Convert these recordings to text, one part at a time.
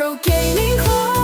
Retro Gaming Club.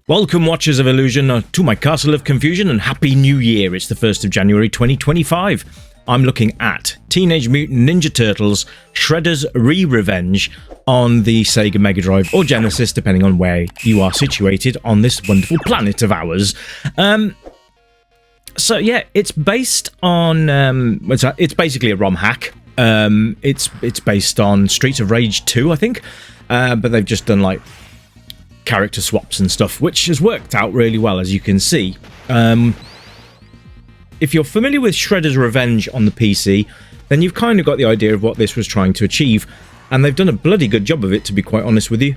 Welcome, Watchers of Illusion, to my Castle of Confusion, and Happy New Year. It's the 1st of January 2025. I'm looking at Teenage Mutant Ninja Turtles Shredder's Re-Revenge on the Sega Mega Drive or Genesis, depending on where you are situated on this wonderful planet of ours. So yeah, it's based on it's basically a ROM hack. It's based on Streets of Rage 2, I think, but they've just done like character swaps and stuff, which has worked out really well, as you can see. If you're familiar with Shredder's Revenge on the PC, then you've kind of got the idea of what this was trying to achieve, and they've done a bloody good job of it, to be quite honest with you.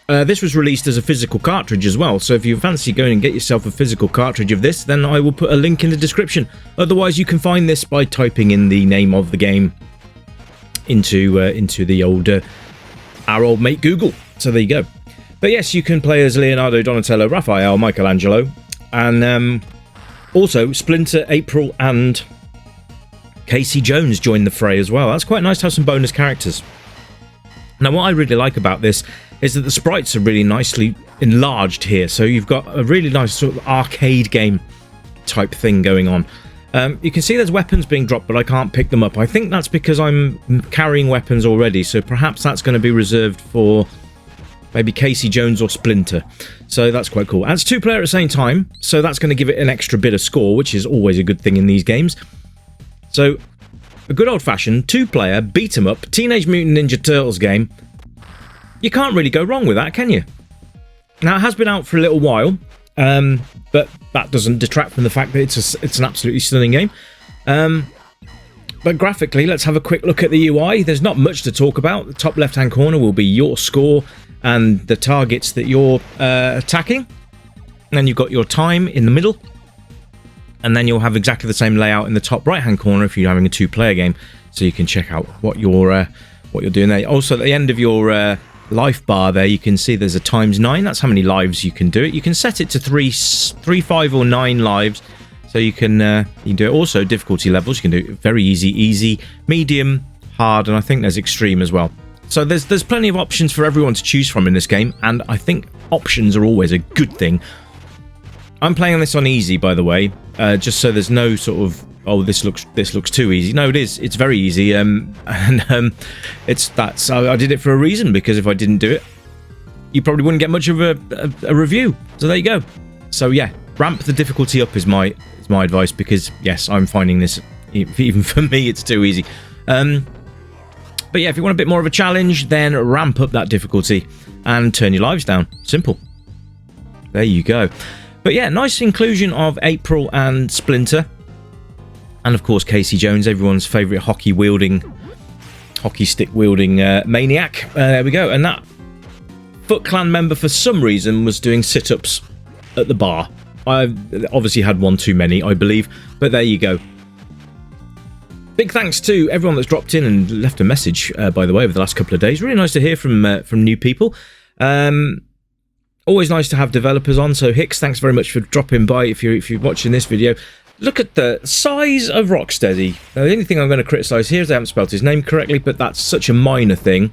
This was released as a physical cartridge as well, so if you fancy going and get yourself a physical cartridge of this, then I will put a link in the description. Otherwise, you can find this by typing in the name of the game into the our old mate Google. So there you go. But yes, you can play as Leonardo, Donatello, Raphael, Michelangelo, and also Splinter, April, and Casey Jones joined the fray as well. That's quite nice to have some bonus characters. Now, what I really like about this is that the sprites are really nicely enlarged here, so you've got a really nice sort of arcade game type thing going on. You can see there's weapons being dropped, but I can't pick them up. I think that's because I'm carrying weapons already, so perhaps that's going to be reserved for maybe Casey Jones or Splinter. So that's quite cool. And it's two-player at the same time, so that's going to give it an extra bit of score, which is always a good thing in these games. So a good old-fashioned two-player beat-em-up Teenage Mutant Ninja Turtles game. You can't really go wrong with that, can you? Now, it has been out for a little while, but that doesn't detract from the fact that it's an absolutely stunning game. But graphically, let's have a quick look at the UI. There's not much to talk about. The top left-hand corner will be your score and the targets that you're attacking. And then you've got your time in the middle. And then you'll have exactly the same layout in the top right-hand corner if you're having a two-player game, so you can check out what you're doing there. Also, at the end of your life bar there, you can see there's a ×9. That's how many lives you can do it. You can set it to 3, 5, or 9 lives, so you can do it. Also, difficulty levels, you can do it very easy, medium, hard, and I think there's extreme as well. So there's plenty of options for everyone to choose from in this game, and I think options are always a good thing. I'm playing this on easy, by the way, just so there's no sort of, oh, this looks too easy. No, it is. It's very easy, I did it for a reason, because if I didn't do it, you probably wouldn't get much of a review. So there you go. So yeah, ramp the difficulty up is my advice, because yes, I'm finding this, even for me, it's too easy. But yeah, if you want a bit more of a challenge, then ramp up that difficulty and turn your lives down. Simple. There you go. But yeah, nice inclusion of April and Splinter. And of course, Casey Jones, everyone's favourite hockey stick wielding maniac. There we go. And that Foot Clan member, for some reason, was doing sit-ups at the bar. I obviously had one too many, I believe. But there you go. Big thanks to everyone that's dropped in and left a message, by the way, over the last couple of days. Really nice to hear from new people. Always nice to have developers on. So Hicks, thanks very much for dropping by. If you're watching this video, look at the size of Rocksteady. Now, the only thing I'm going to criticise here is I haven't spelled his name correctly, but that's such a minor thing.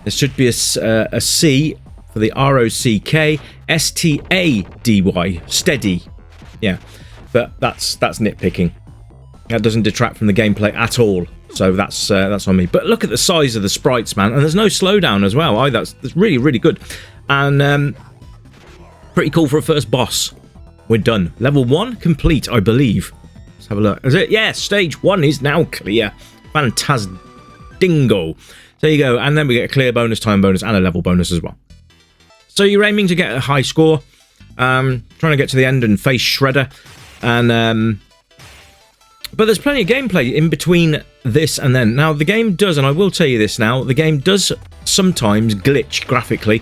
There should be a C for the ROCK STADY, steady. Yeah, but that's nitpicking. That doesn't detract from the gameplay at all. So that's on me. But look at the size of the sprites, man, and there's no slowdown as well. That's really, really good, and pretty cool for a first boss. We're done. Level 1 complete, I believe. Let's have a look. Is it? Yeah, stage 1 is now clear. Fantastic-dingo. There you go. And then we get a clear bonus, time bonus, and a level bonus as well. So you're aiming to get a high score. Trying to get to the end and face Shredder. And but there's plenty of gameplay in between this and then. Now, the game does, and I will tell you this now, the game does sometimes glitch graphically.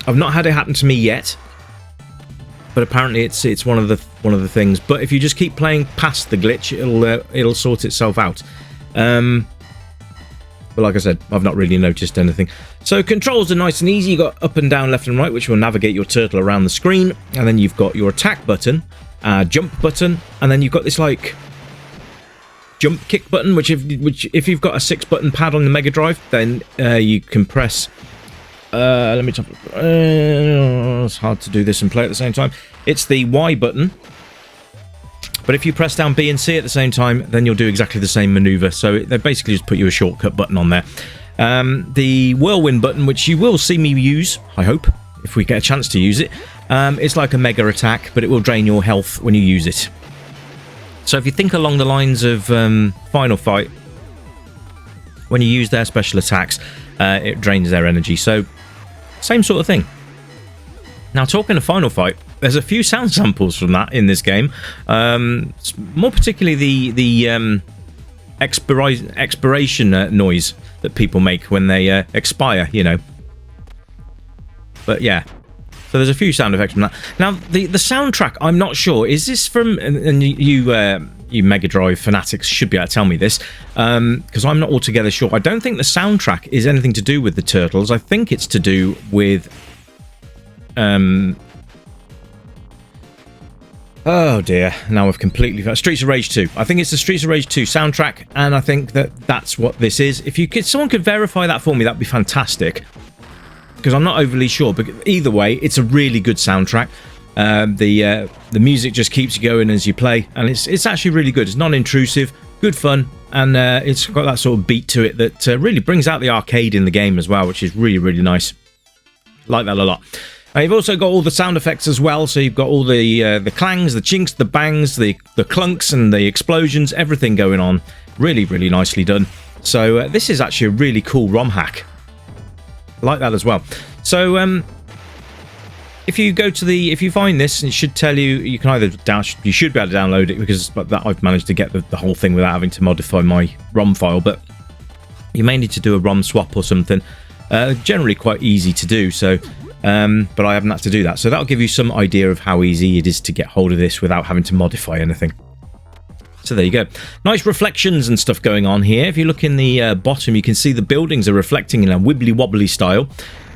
I've not had it happen to me yet, but apparently it's one of the things. But if you just keep playing past the glitch, it'll sort itself out. But like I said, I've not really noticed anything. So controls are nice and easy. You've got up and down, left and right, which will navigate your turtle around the screen. And then you've got your attack button, jump button, and then you've got this like jump kick button, which if you've got a 6-button pad on the Mega Drive, then you can press. Let me. It's hard to do this and play at the same time. It's the Y button. But if you press down B and C at the same time, then you'll do exactly the same maneuver. So they basically just put you a shortcut button on there. The whirlwind button, which you will see me use, I hope, if we get a chance to use it, it's like a mega attack, but it will drain your health when you use it. So if you think along the lines of Final Fight, when you use their special attacks, it drains their energy. So same sort of thing. Now, talking of Final Fight, there's a few sound samples from that in this game. More particularly the expiration noise that people make when they expire, you know. But yeah, so there's a few sound effects from that. Now, the soundtrack, I'm not sure. Is this from... And you Mega Drive fanatics should be able to tell me this, because I'm not altogether sure. I don't think the soundtrack is anything to do with the Turtles. I think it's to do with... Oh dear, now I've completely... Streets of Rage 2. I think it's the Streets of Rage 2 soundtrack, and I think that's what this is. If someone could verify that for me, that'd be fantastic. Because I'm not overly sure, but either way, it's a really good soundtrack. The music just keeps you going as you play, and it's actually really good. It's non-intrusive, good fun, and it's got that sort of beat to it that really brings out the arcade in the game as well, which is really, really nice. Like that a lot. You've also got all the sound effects as well, so you've got all the clangs, the chinks, the bangs, the clunks, and the explosions, everything going on. Really, really nicely done. So this is actually a really cool ROM hack. I like that as well. So if you go to if you find this, it should tell you, you can either you should be able to download it, because that I've managed to get the whole thing without having to modify my ROM file, but you may need to do a ROM swap or something. Generally quite easy to do, so but I haven't had to do that, so that'll give you some idea of how easy it is to get hold of this without having to modify anything. So there you go. Nice reflections and stuff going on here. If you look in the bottom, you can see the buildings are reflecting in a wibbly wobbly style.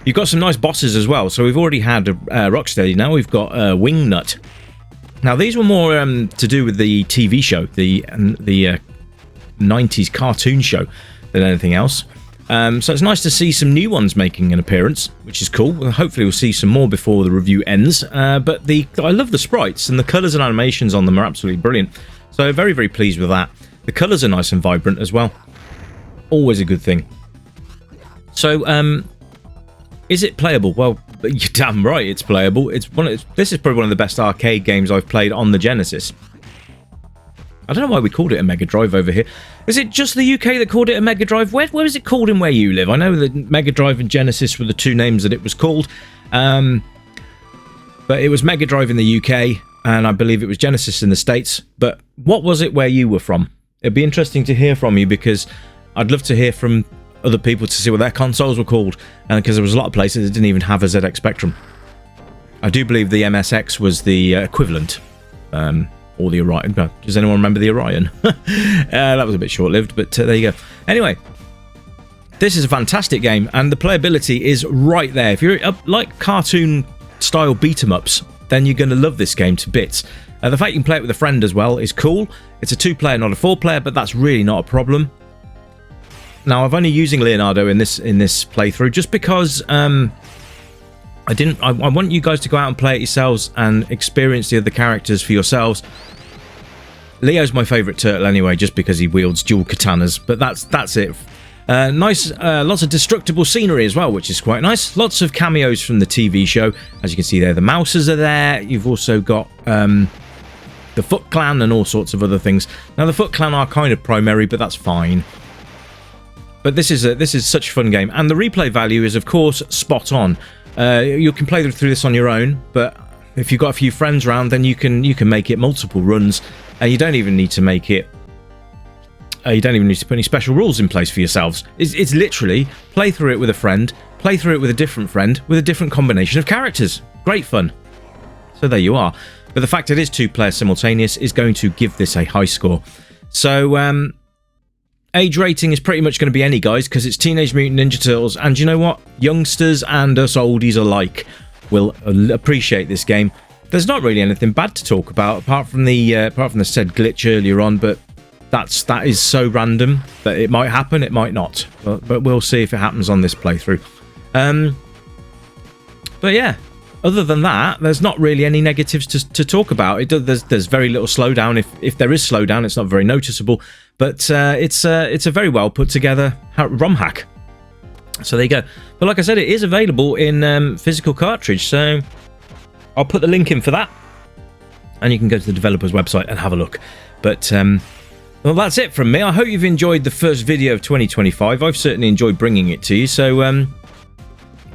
You've got some nice bosses as well. So we've already had Rocksteady. Now we've got Wingnut. Now these were more to do with the TV show, the 90s cartoon show, than anything else. So it's nice to see some new ones making an appearance, which is cool. Hopefully we'll see some more before the review ends. But I love the sprites, and the colours and animations on them are absolutely brilliant. So very, very pleased with that. The colours are nice and vibrant as well. Always a good thing. So, is it playable? Well, you're damn right it's playable. This is probably one of the best arcade games I've played on the Genesis. I don't know why we called it a Mega Drive over here. Is it just the UK that called it a Mega Drive? Where is it called in where you live? I know that Mega Drive and Genesis were the two names that it was called. But it was Mega Drive in the UK, and I believe it was Genesis in the States. But what was it where you were from? It'd be interesting to hear from you, because I'd love to hear from other people to see what their consoles were called, because there was a lot of places that didn't even have a ZX Spectrum. I do believe the MSX was the equivalent, or the Orion. Does anyone remember the Orion? That was a bit short-lived, but there you go. Anyway, this is a fantastic game, and the playability is right there. If you're like cartoon-style beat-em-ups, then you're going to love this game to bits. The fact you can play it with a friend as well is cool. It's a 2-player, not a 4-player, but that's really not a problem. Now, I'm only using Leonardo in this playthrough just because I want you guys to go out and play it yourselves and experience the other characters for yourselves. Leo's my favourite turtle anyway, just because he wields dual katanas, but that's it. Nice, lots of destructible scenery as well, which is quite nice. Lots of cameos from the TV show. As you can see there, the Mousers are there. You've also got the Foot Clan and all sorts of other things. Now, the Foot Clan are kind of primary, but that's fine. But this is such a fun game, and the replay value is, of course, spot on. You can play through this on your own, but if you've got a few friends around, then you can make it multiple runs, and you don't even need to make it. You don't even need to put any special rules in place for yourselves. It's literally play through it with a friend, play through it with a different friend, with a different combination of characters. Great fun. So there you are. But the fact it is 2-player simultaneous is going to give this a high score. So, age rating is pretty much going to be any, guys, because it's Teenage Mutant Ninja Turtles, and you know what? Youngsters and us oldies alike will appreciate this game. There's not really anything bad to talk about, apart from the said glitch earlier on, but that is so random that it might happen, it might not, but we'll see if it happens on this playthrough. But yeah, other than that, there's not really any negatives to talk about. There's very little slowdown. If there is slowdown, it's not very noticeable, but it's a very well put together ROM hack. So there you go. But like I said, it is available in physical cartridge, so I'll put the link in for that, and you can go to the developer's website and have a look. But well, that's it from me. I hope you've enjoyed the first video of 2025. I've certainly enjoyed bringing it to you. So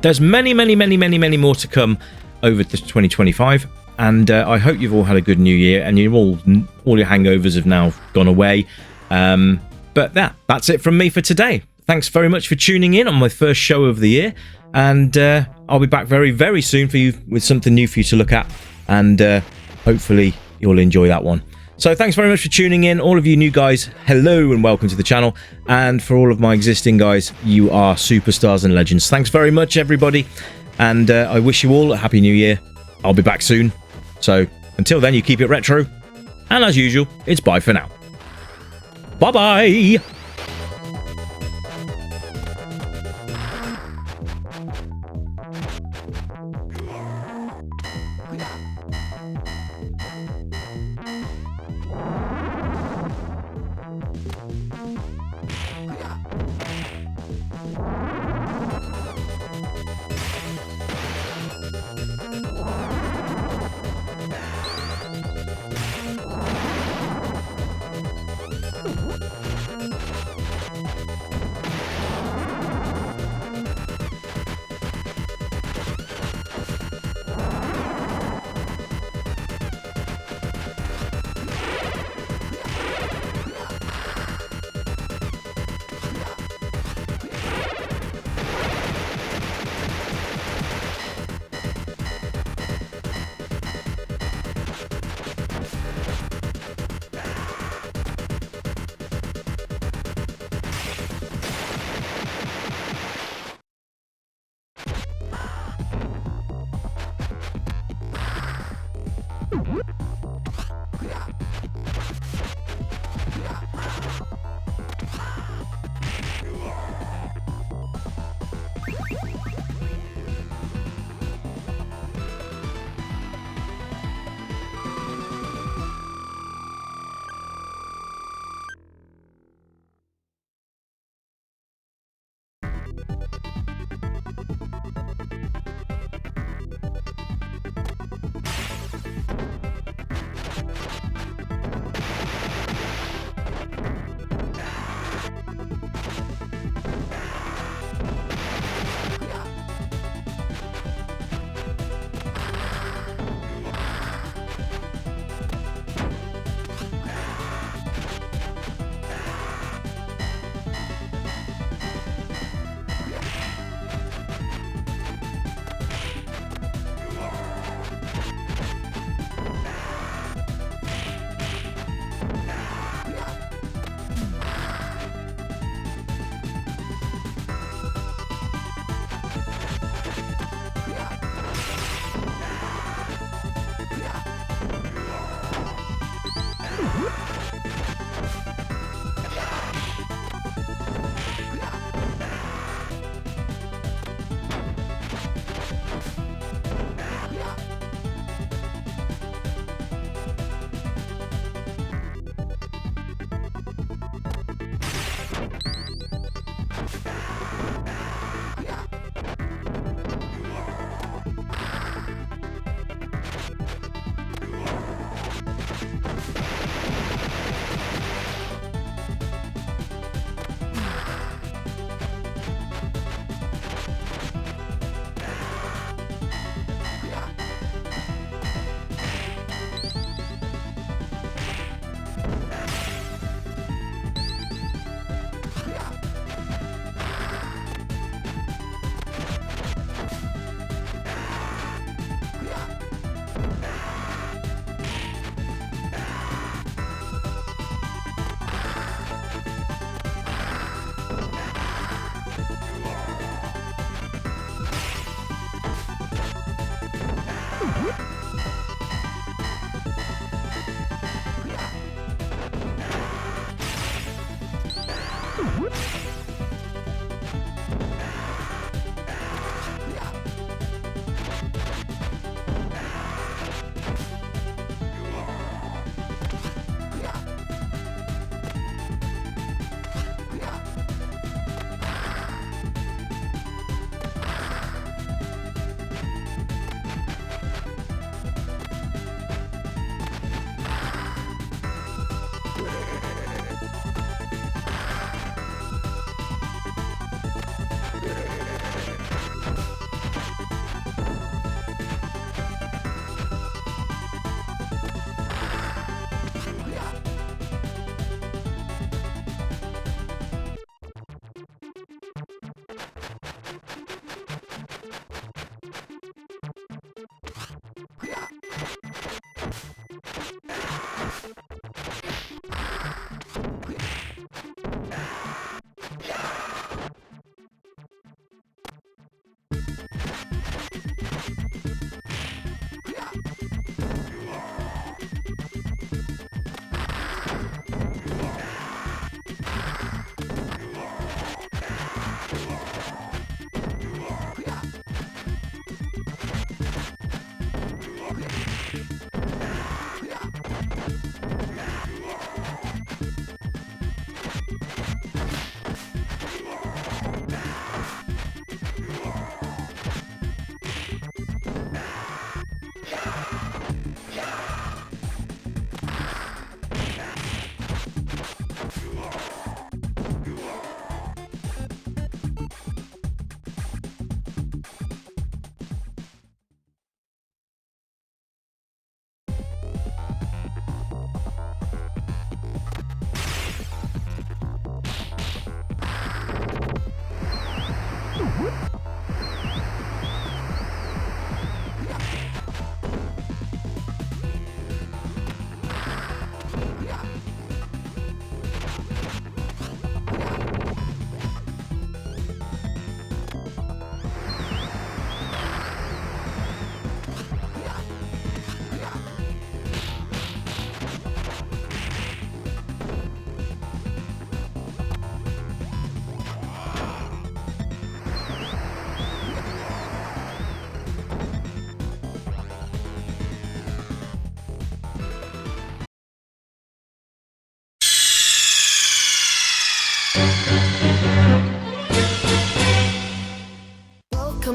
there's many more to come over this 2025, and I hope you've all had a good new year, and all your hangovers have now gone away. But that's it from me for today. Thanks very much for tuning in on my first show of the year, and I'll be back very soon for you with something new for you to look at, and hopefully you'll enjoy that one. So thanks very much for tuning in. All of you new guys, hello and welcome to the channel, and for all of my existing guys, you are superstars and legends. Thanks very much, everybody, and I wish you all a happy new year. I'll be back soon, so until then, you keep it retro, and as usual, it's bye for now. Bye bye.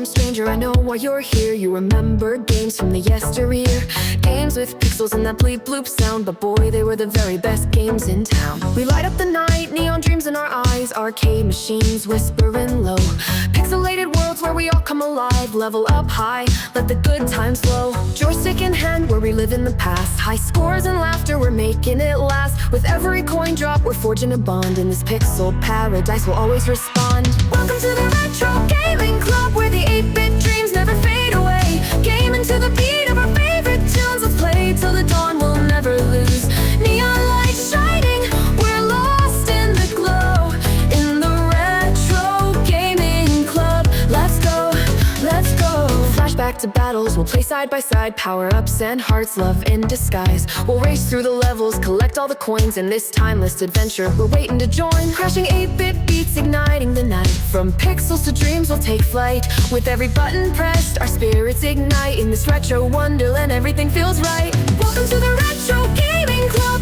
stranger, I know why you're here. You remember games from the yesteryear, games with pixels and that bleep bloop sound, but boy, they were the very best games in town. We light up the night, neon dreams in our eyes, arcade machines whispering low, pixelated worlds where we all come alive, level up high, let the good times flow. Joystick in hand, we're reliving the past, high scores and laughter, we're making it last. With every coin drop, we're forging a bond, in this pixel paradise will always respond. Welcome to the Retro Gaming Club, where the 8-bit dreams never fade away. Gaming to the beat of our favorite tunes, let's play till the dawn, we'll never lose. Neon lights shining, we're lost in the glow, in the Retro Gaming Club. Let's go, let's go. Flashback to battles, we'll play side by side, power-ups and hearts, love in disguise. We'll race through the levels, collect all the coins, in this timeless adventure we're waiting to join. Crashing 8-bit beats, igniting the night, from pixels to dreams we'll take flight. With every button pressed, our spirits ignite, in this retro wonderland everything feels right. Welcome to the Retro Gaming Club.